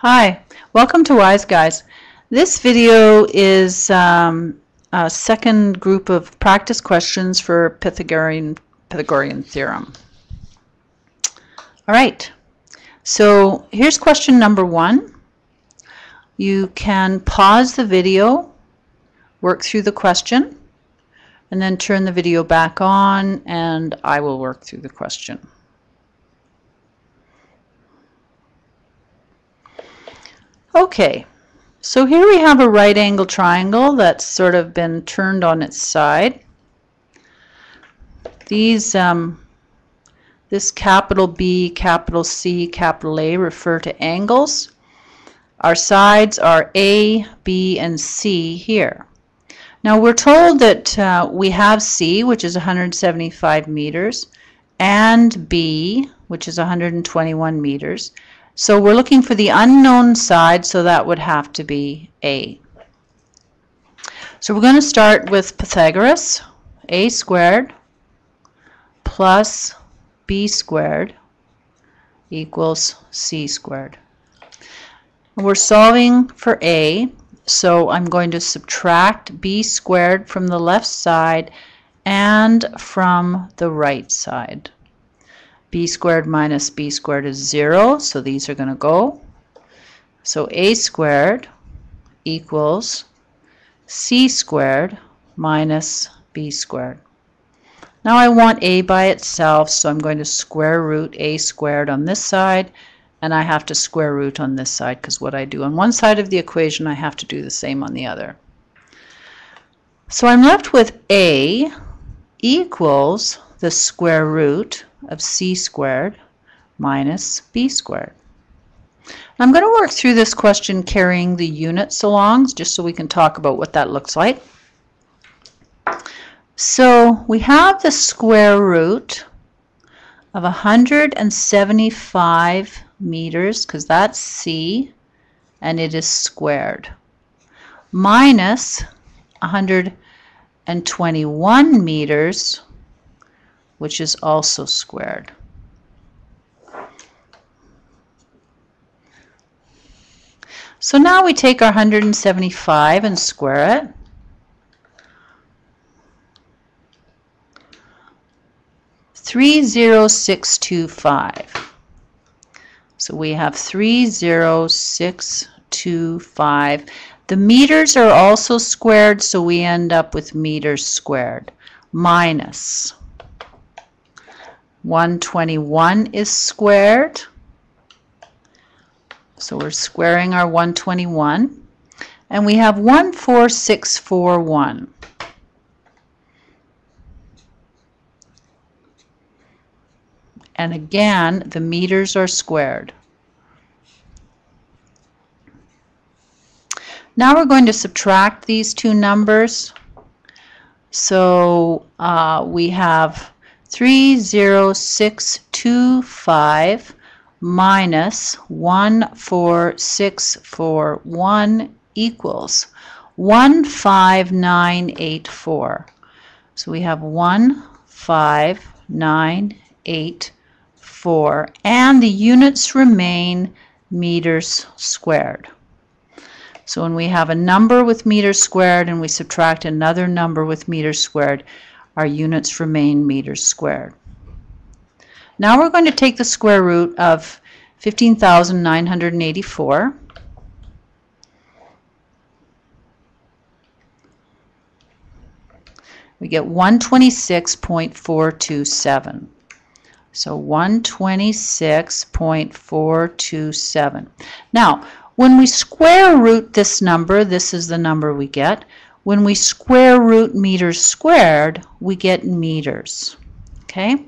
Hi, welcome to Wise Guys. This video is a second group of practice questions for Pythagorean Theorem. All right, so here's question number 1. You can pause the video, work through the question, and then turn the video back on and I will work through the question. Okay, so here we have a right angle triangle that's sort of been turned on its side. These, this capital B, capital C, capital A refer to angles. Our sides are A, B, and C here. Now we're told that we have C, which is 175 meters, and B, which is 121 meters. So we're looking for the unknown side, so that would have to be A. So we're going to start with Pythagoras. A squared plus B squared equals C squared. We're solving for A, so I'm going to subtract B squared from the left side and from the right side. B squared minus B squared is 0, so these are going to go. So A squared equals C squared minus B squared. Now I want A by itself, so I'm going to square root A squared on this side, and I have to square root on this side, because what I do on one side of the equation, I have to do the same on the other. So I'm left with A equals the square root of C squared minus B squared. I'm going to work through this question carrying the units along, just so we can talk about what that looks like. So we have the square root of 175 meters, because that's C, and it is squared, minus 121 meters, which is also squared. So now we take our 175 and square it. $30625. So we have 30625. The meters are also squared, so we end up with meters squared, minus 121 is squared, so we're squaring our 121, and we have 14641. And again, the meters are squared. Now we're going to subtract these two numbers. So we have 30625 minus 14641 equals 15984. So we have 15984, and the units remain meters squared. So when we have a number with meters squared and we subtract another number with meters squared, our units remain meters squared. Now we're going to take the square root of 15,984. We get 126.427. So 126.427. Now, when we square root this number, this is the number we get. When we square root meters squared, we get meters. Okay?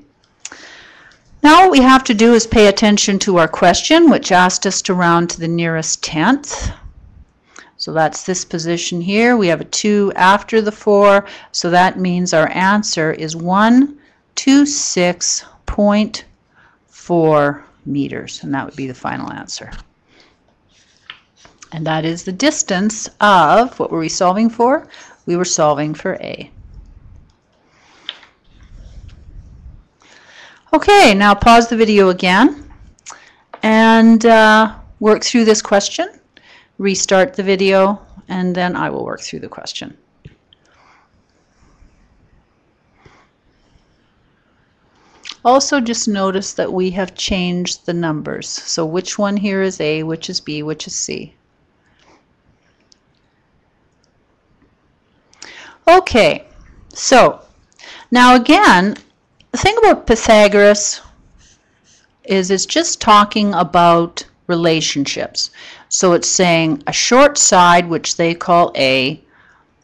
Now what we have to do is pay attention to our question, which asked us to round to the nearest tenth. So that's this position here. We have a 2 after the 4, so that means our answer is 126.4 meters, and that would be the final answer. And that is the distance of, what were we solving for? We were solving for A. Okay, now pause the video again, and work through this question, restart the video, and then I will work through the question. Also, just notice that we have changed the numbers. So which one here is A, which is B, which is C? Okay, so now again, the thing about Pythagoras is it's just talking about relationships. So it's saying a short side, which they call A,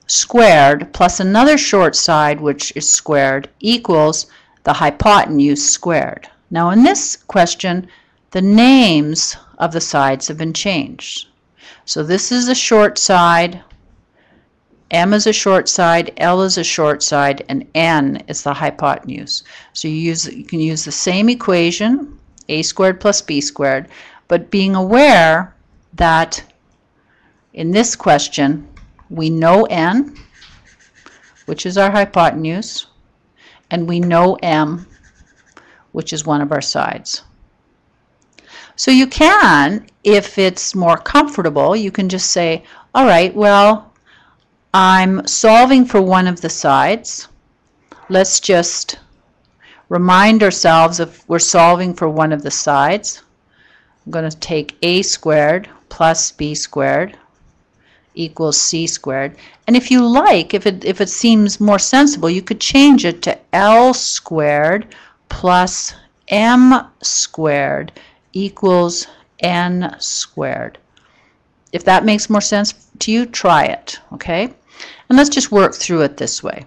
squared, plus another short side, which is squared, equals the hypotenuse squared. Now in this question, the names of the sides have been changed. So this is a short side, M is a short side, L is a short side, and N is the hypotenuse. So you can use the same equation, A squared plus B squared, but being aware that in this question we know N, which is our hypotenuse, and we know M, which is one of our sides. So you can, if it's more comfortable, you can just say, all right, well, I'm solving for one of the sides. Let's just remind ourselves if we're solving for one of the sides. I'm going to take A squared plus B squared equals C squared. And if you like, if it seems more sensible, you could change it to L squared plus M squared equals N squared. If that makes more sense to you, try it, okay? And let's just work through it this way.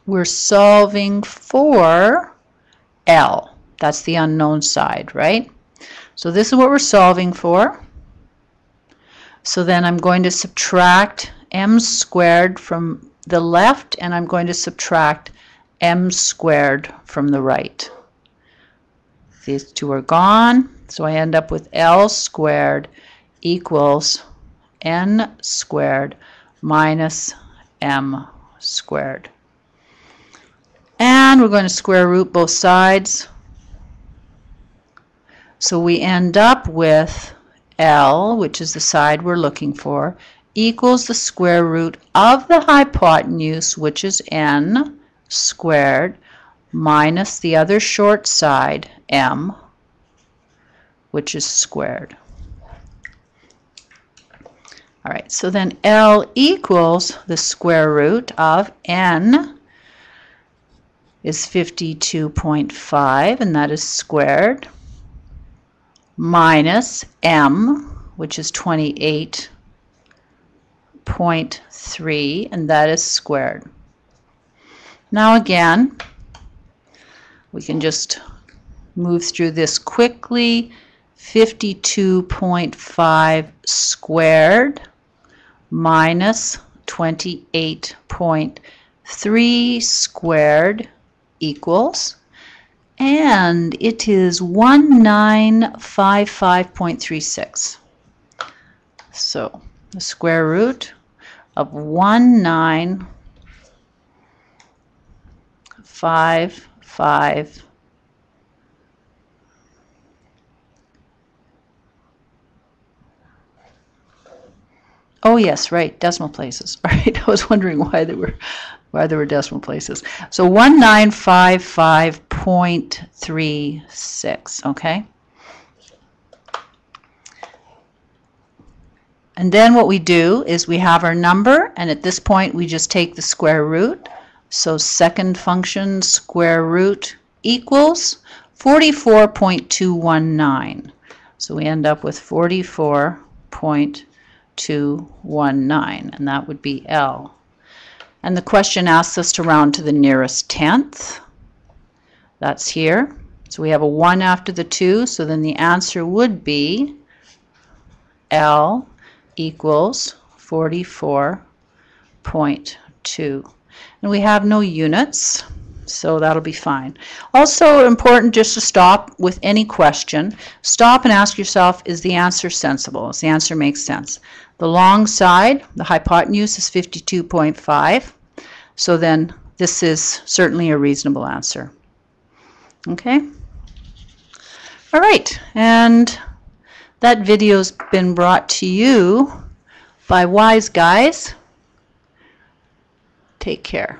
We're solving for L. That's the unknown side, right? So this is what we're solving for. So then I'm going to subtract M squared from the left, and I'm going to subtract M squared from the right. These two are gone, so I end up with L squared equals N squared minus M squared. And we're going to square root both sides. So we end up with L, which is the side we're looking for, equals the square root of the hypotenuse, which is N squared, minus the other short side, M, which is squared. All right, so then L equals the square root of N is 52.5, and that is squared, minus M, which is 28.3, and that is squared. Now again, we can just move through this quickly. 52.5 squared minus 28.3 squared equals, and it is 1955.36. So the square root of 1955. Oh yes, right, decimal places. All right, I was wondering why there were decimal places. So 1955.36, okay? And then what we do is we have our number, and at this point we just take the square root. So second function square root equals 44.219. So we end up with 44.219, and that would be L. And the question asks us to round to the nearest tenth. That's here. So we have a 1 after the 2, so then the answer would be L equals 44.2. And we have no units, so that'll be fine. Also important just to stop with any question. Stop and ask yourself, is the answer sensible? Does the answer make sense? The long side, the hypotenuse, is 52.5. So then this is certainly a reasonable answer. Okay? All right, and That video's been brought to you by Wise Guys. Take care.